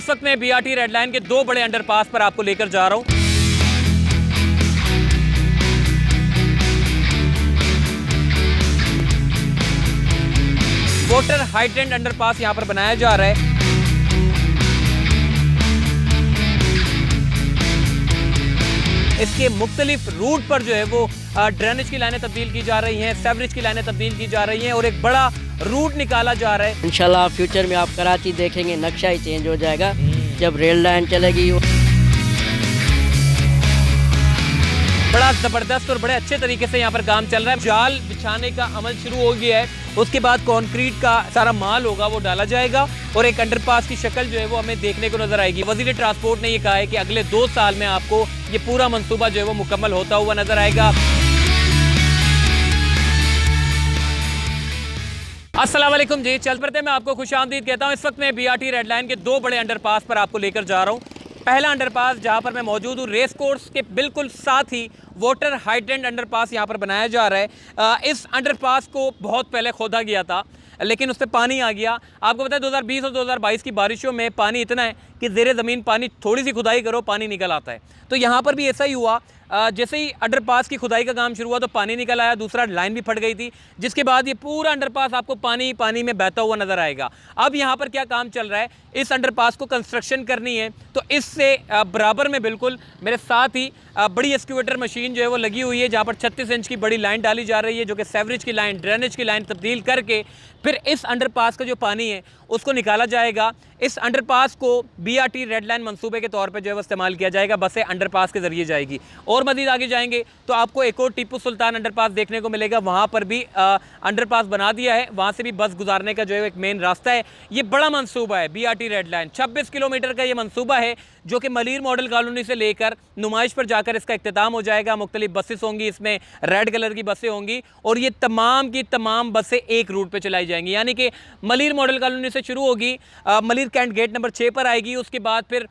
इस वक्त मैं बीआरटी रेड लाइन के दो बड़े अंडरपास पर आपको लेकर जा रहा हूं। वाटर हाइड्रेंट अंडरपास यहां पर बनाया जा रहा है। इसके मुख्तलिफ रूट पर जो है वो ड्रेनेज की लाइनें तब्दील की जा रही हैं, सेवरेज की लाइनें तब्दील की जा रही हैं और एक बड़ा रूट निकाला जा रहा है। इंशाल्लाह फ्यूचर में आप कराची देखेंगे, नक्शा ही चेंज हो जाएगा जब रेल लाइन चलेगी। बड़ा ज़बरदस्त और बड़े अच्छे तरीके से यहाँ पर काम चल रहा है। जाल बिछाने का अमल शुरू हो गया है, उसके बाद कंक्रीट का सारा माल होगा वो डाला जाएगा और एक अंडरपास की शक्ल जो है वो हमें देखने को नजर आएगी। वज़ीर ट्रांसपोर्ट ने ये कहा है कि अगले 2 साल में आपको ये पूरा मंसूबा जो है वो मुकम्मल होता हुआ नजर आएगा। अस्सलाम वालेकुम जी, चल पड़ते मैं आपको खुशामदीद कहता हूँ। इस वक्त मैं बीआरटी रेड लाइन के दो बड़े अंडरपास पर आपको लेकर जा रहा हूँ। पहला अंडरपास जहाँ पर मैं मौजूद हूँ, रेस कोर्स के बिल्कुल साथ ही वाटर हाइड्रेंट अंडरपास यहाँ पर बनाया जा रहा है। इस अंडरपास को बहुत पहले खोदा गया था लेकिन उस पर पानी आ गया। आपको पता है 2020 और 2022 की बारिशों में पानी इतना है कि ज़ेरे ज़मीन पानी, थोड़ी सी खुदाई करो पानी निकल आता है। तो यहाँ पर भी ऐसा ही हुआ। जैसे ही अंडरपास की खुदाई का काम शुरू हुआ तो पानी निकल आया, दूसरा लाइन भी फट गई थी, जिसके बाद ये पूरा अंडरपास आपको पानी पानी में बहता हुआ नज़र आएगा। अब यहाँ पर क्या काम चल रहा है, इस अंडरपास को कंस्ट्रक्शन करनी है तो इससे बराबर में बिल्कुल मेरे साथ ही बड़ी एक्सक्यूवेटर मशीन जो है वो लगी हुई है, जहाँ पर 36 इंच की बड़ी लाइन डाली जा रही है जो कि सेवरेज की लाइन, ड्रेनेज की लाइन तब्दील करके फिर इस अंडरपास का जो पानी है उसको निकाला जाएगा। इस अंडरपास को बीआरटी रेड लाइन मंसूबे के तौर पे जो है वो इस्तेमाल किया जाएगा। बसें अंडरपास के ज़रिए जाएगी और मज़ीद आगे जाएंगे तो आपको एक और टीपू सुल्तान अंडरपास देखने को मिलेगा। वहाँ पर भी अंडरपास बना दिया है, वहाँ से भी बस गुजारने का जो है एक मेन रास्ता है। ये बड़ा मंसूबा है बीआरटी रेड लाइन, 26 किलोमीटर का ये मंसूबा है जो कि मलीर मॉडल कॉलोनी से लेकर नुमाइश पर जाकर इसका इख्तिताम हो जाएगा। मुख्तलिफ बसेस होंगी, इसमें रेड कलर की बसें होंगी और ये तमाम की तमाम बसें एक रूट पे चलाई जाएंगी। यानी कि मलीर मॉडल कॉलोनी से शुरू होगी, मलीर कैंट गेट नंबर 6 पर आएगी, उसके बाद फिर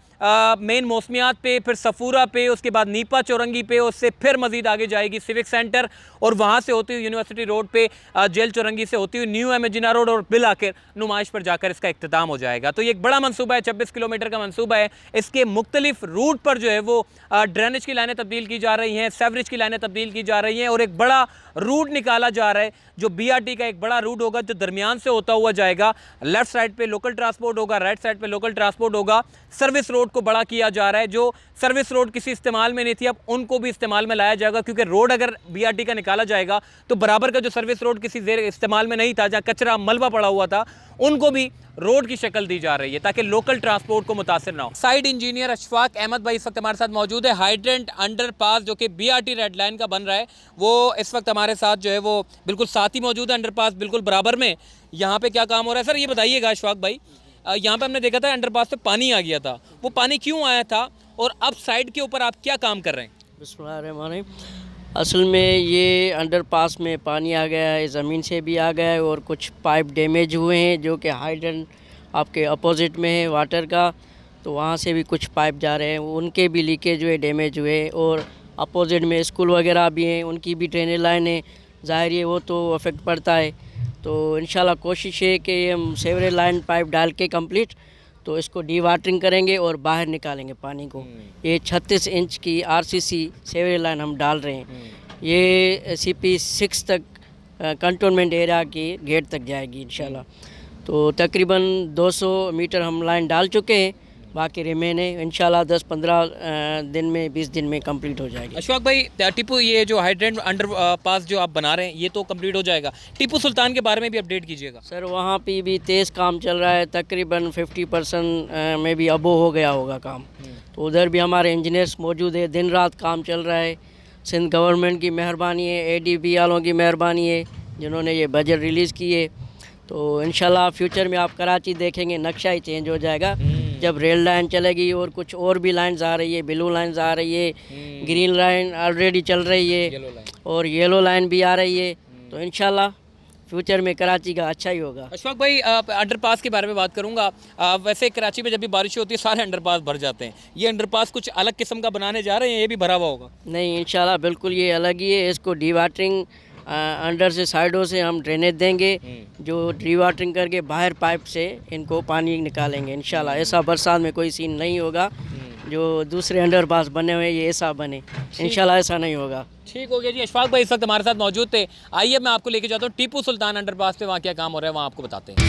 मेन मौसमियात पे, फिर सफूरा पे, उसके बाद नीपा चौरंगी पे, उससे फिर मजीद आगे जाएगी सिविक सेंटर और वहाँ से होती हुई यूनिवर्सिटी रोड पे, जेल चौरंगी से होती हुई न्यू एमेजिना रोड और बिल आकर नुमाइश पर जाकर इसका इख्तिताम हो जाएगा। तो ये एक बड़ा मंसूबा है, 26 किलोमीटर का मंसूबा है। इसके मुख्तलिफ रूट पर जो है वो ड्रेनेज की लाइनें तब्दील की जा रही हैं, सेवरेज की लाइनें तब्दील की जा रही हैं और एक बड़ा रूट निकाला जा रहा है जो बीआरटी का एक बड़ा रूट होगा जो दरमियान से होता हुआ जाएगा। लेफ्ट साइड पे लोकल ट्रांसपोर्ट होगा, राइट साइड पे लोकल ट्रांसपोर्ट होगा। सर्विस रोड को बड़ा किया जा रहा है, जो सर्विस रोड किसी इस्तेमाल में नहीं थी अब उनको भी इस्तेमाल में लाया जाएगा, क्योंकि रोड अगर बीआरटी का निकाला जाएगा तो बराबर का जो सर्विस रोड किसी ज़ेर इस्तेमाल में नहीं था, जहाँ कचरा मलबा पड़ा हुआ था, उनको भी रोड की शक्ल दी जा रही है ताकि लोकल ट्रांसपोर्ट को मुतासिर ना हो। साइड इंजीनियर अशफाक अहमद भाई इस वक्त हमारे साथ मौजूद है। हाइड्रेंट अंडरपास जो कि बीआरटी रेड लाइन का बन रहा है वो इस वक्त हमारे साथ जो है वो बिल्कुल साथ ही मौजूद है, अंडरपास बिल्कुल बराबर में। यहाँ पे क्या काम हो रहा है सर, ये बताइएगा अशफाक भाई। यहाँ पे हमने देखा था अंडरपास पे पानी आ गया था, वो पानी क्यों आया था और अब साइड के ऊपर आप क्या काम कर रहे हैं? बिस्मिल्लाहिर्रहमानिर्रहीम। असल में ये अंडरपास में पानी आ गया है, ज़मीन से भी आ गया है और कुछ पाइप डैमेज हुए हैं जो कि हाइड्रेंट आपके अपोजिट में है वाटर का, तो वहाँ से भी कुछ पाइप जा रहे हैं, उनके भी लीकेज हुए, डैमेज हुए। और अपोजिट में स्कूल वगैरह भी हैं, उनकी भी ड्रेनेज लाइन है, ज़ाहिर है वो तो अफेक्ट पड़ता है। तो इंशाल्लाह कोशिश है कि हम सेवरेज लाइन पाइप डाल के कंप्लीट तो इसको डी वाटरिंग करेंगे और बाहर निकालेंगे पानी को। ये 36 इंच की आरसीसी सेवरेज लाइन हम डाल रहे हैं, ये CP 6 तक कंटोनमेंट एरिया की गेट तक जाएगी इंशाल्लाह। तो तकरीबन 200 मीटर हम लाइन डाल चुके हैं, बाकी रिमेन है, इंशाल्लाह 10-15 दिन में 20 दिन में कंप्लीट हो जाएगी। अशफाक भाई, टीपू ये जो हाइड्रेंट अंडर पास जो आप बना रहे हैं ये तो कंप्लीट हो जाएगा, टीपू सुल्तान के बारे में भी अपडेट कीजिएगा। सर वहाँ पे भी तेज़ काम चल रहा है, तकरीबन 50% में भी अबो हो गया होगा काम। तो उधर भी हमारे इंजीनियर्स मौजूद है, दिन रात काम चल रहा है। सिंध गवर्नमेंट की मेहरबानी है, ADB वालों की मेहरबानी है जिन्होंने ये बजट रिलीज़ किए। तो इंशाल्लाह फ्यूचर में आप कराची देखेंगे, नक्शा ही चेंज हो जाएगा जब रेल लाइन चलेगी और कुछ और भी लाइन्स आ रही है, ब्लू लाइन्स आ रही है, ग्रीन लाइन ऑलरेडी चल रही है और येलो लाइन भी आ रही है। तो इंशाल्लाह फ्यूचर में कराची का अच्छा ही होगा। अशफाक भाई, अंडरपास के बारे में बात करूंगा। वैसे कराची में जब भी बारिश होती है सारे अंडरपास भर जाते हैं, ये अंडरपास कुछ अलग किस्म का बनाने जा रहे हैं, ये भी भरा हुआ होगा? नहीं, इंशाल्लाह बिल्कुल ये अलग ही है। इसको डी वाटरिंग अंडर से साइडों से हम ड्रेनेज देंगे, जो रीवाटरिंग करके बाहर पाइप से इनको पानी निकालेंगे इंशाल्लाह। ऐसा बरसात में कोई सीन नहीं होगा जो दूसरे अंडरपास बने हुए ये ऐसा बने, इंशाल्लाह ऐसा नहीं होगा। ठीक हो गया जी। अशफाक भाई इस वक्त हमारे साथ मौजूद थे। आइए मैं आपको लेके जाता हूँ टीपू सुल्तान अंडरपास पे, वहाँ क्या काम हो रहा है वहाँ आपको बताते हैं।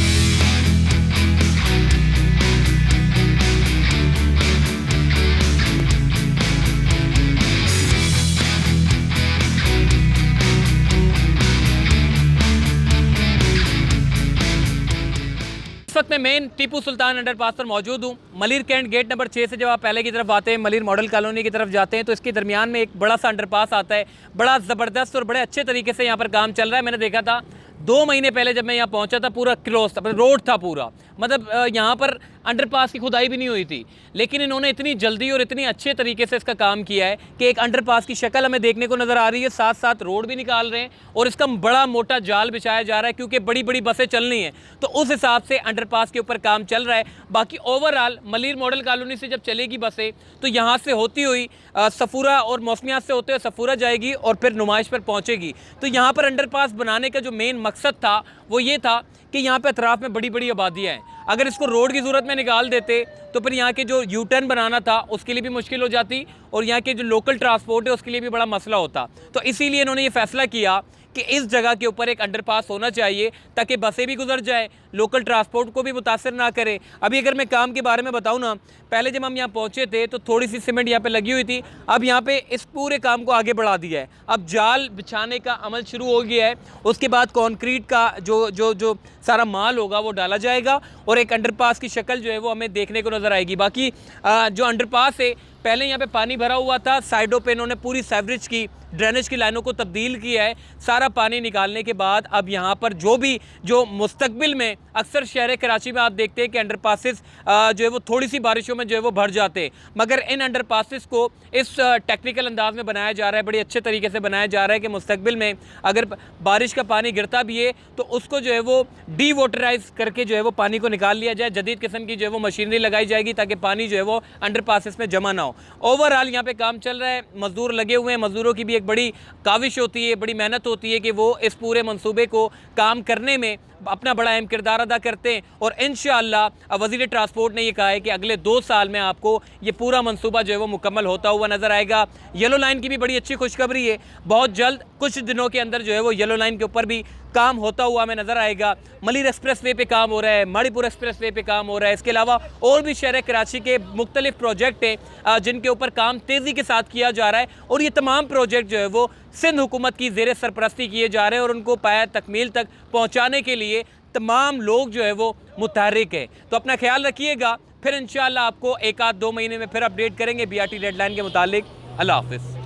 इस वक्त मैं मेन टीपू सुल्तान अंडरपास पर मौजूद हूँ। मलिर कैंट गेट नंबर 6 से जब आप पहले की तरफ आते हैं, मलिर मॉडल कॉलोनी की तरफ जाते हैं, तो इसके दरमियान में एक बड़ा सा अंडरपास आता है। बड़ा ज़बरदस्त और बड़े अच्छे तरीके से यहाँ पर काम चल रहा है। मैंने देखा था 2 महीने पहले जब मैं यहाँ पहुँचा था, पूरा क्लोज था, रोड था पूरा, मतलब यहाँ पर अंडरपास की खुदाई भी नहीं हुई थी। लेकिन इन्होंने इतनी जल्दी और इतनी अच्छे तरीके से इसका काम किया है कि एक अंडरपास की शक्ल हमें देखने को नज़र आ रही है, साथ साथ रोड भी निकाल रहे हैं और इसका बड़ा मोटा जाल बिछाया जा रहा है क्योंकि बड़ी बड़ी बसें चलनी हैं, तो उस हिसाब से अंडरपास के ऊपर काम चल रहा है। बाकी ओवरऑल मलिर मॉडल कॉलोनी से जब चलेगी बसें तो यहाँ से होती हुई सफूरा और मौसमियात से होते हुए सफूरा जाएगी और फिर नुमाइश पर पहुँचेगी। तो यहाँ पर अंडरपास बनाने का जो मेन मकसद था वो ये था कि यहाँ पे अतराफ़ में बड़ी बड़ी आबादियाँ हैं। अगर इसको रोड की ज़रूरत में निकाल देते तो फिर यहाँ के जो यू टर्न बनाना था उसके लिए भी मुश्किल हो जाती और यहाँ के जो लोकल ट्रांसपोर्ट है उसके लिए भी बड़ा मसला होता। तो इसीलिए इन्होंने ये फ़ैसला किया कि इस जगह के ऊपर एक अंडरपास होना चाहिए ताकि बसें भी गुजर जाए, लोकल ट्रांसपोर्ट को भी मुतासर ना करे। अभी अगर मैं काम के बारे में बताऊँ ना, पहले जब हम यहाँ पहुँचे थे तो थोड़ी सी सीमेंट यहाँ पे लगी हुई थी, अब यहाँ पे इस पूरे काम को आगे बढ़ा दिया है। अब जाल बिछाने का अमल शुरू हो गया है, उसके बाद कॉन्क्रीट का जो सारा माल होगा वो डाला जाएगा और एक अंडरपास की शक्ल जो है वो हमें देखने को नज़र आएगी। बाकी जो अंडरपास है, पहले यहाँ पे पानी भरा हुआ था, साइडों पे इन्होंने पूरी सीवरेज की ड्रेनेज की लाइनों को तब्दील किया है। सारा पानी निकालने के बाद अब यहाँ पर जो मुस्तकबिल में अक्सर शहर कराची में आप देखते हैं कि अंडरपासेस जो है वो थोड़ी सी बारिशों में जो है वो भर जाते हैं, मगर इन अंडरपासेस को इस टेक्निकल अंदाज में बनाया जा रहा है, बड़े अच्छे तरीके से बनाया जा रहा है कि मुस्तकबिल में अगर बारिश का पानी गिरता भी है तो उसको जो है वो डी वाटराइज करके जो है वो पानी को निकाल लिया जाए। जदीद किस्म की जो है वो मशीनरी लगाई जाएगी ताकि पानी जो है वो अंडरपासेस में जमा ना हो। ओवरऑल यहाँ पे काम चल रहा है, मजदूर लगे हुए हैं, मजदूरों की भी एक बड़ी काविश होती है, बड़ी मेहनत होती है कि वो इस पूरे मंसूबे को काम करने में अपना बड़ा अहम किरदार अदा करते हैं। और इंशाअल्लाह वज़ीर ट्रांसपोर्ट ने ये कहा है कि अगले 2 साल में आपको ये पूरा मंसूबा जो है वो मुकम्मल होता हुआ नज़र आएगा। येलो लाइन की भी बड़ी अच्छी खुशखबरी है, बहुत जल्द कुछ दिनों के अंदर जो है वो येलो लाइन के ऊपर भी काम होता हुआ हमें नज़र आएगा। मलिर एक्सप्रेस वे पे काम हो रहा है, माड़ीपुर एक्सप्रेस वे पे काम हो रहा है। इसके अलावा और भी शहर कराची के मुख्तलिफ प्रोजेक्ट हैं जिनके ऊपर काम तेज़ी के साथ किया जा रहा है और ये तमाम प्रोजेक्ट जो है वो सिंध हुकूमत की ज़ेर सरपरस्ती किए जा रहे हैं और उनको पाया तकमील तक पहुँचाने के लिए तमाम लोग जो है वो मुतहर्रिक है। तो अपना ख्याल रखिएगा, फिर इंशाअल्लाह आपको 1 आध 2 महीने में फिर अपडेट करेंगे BRT रेड लाइन के मुतालिक। अल्लाह हाफ़िज़।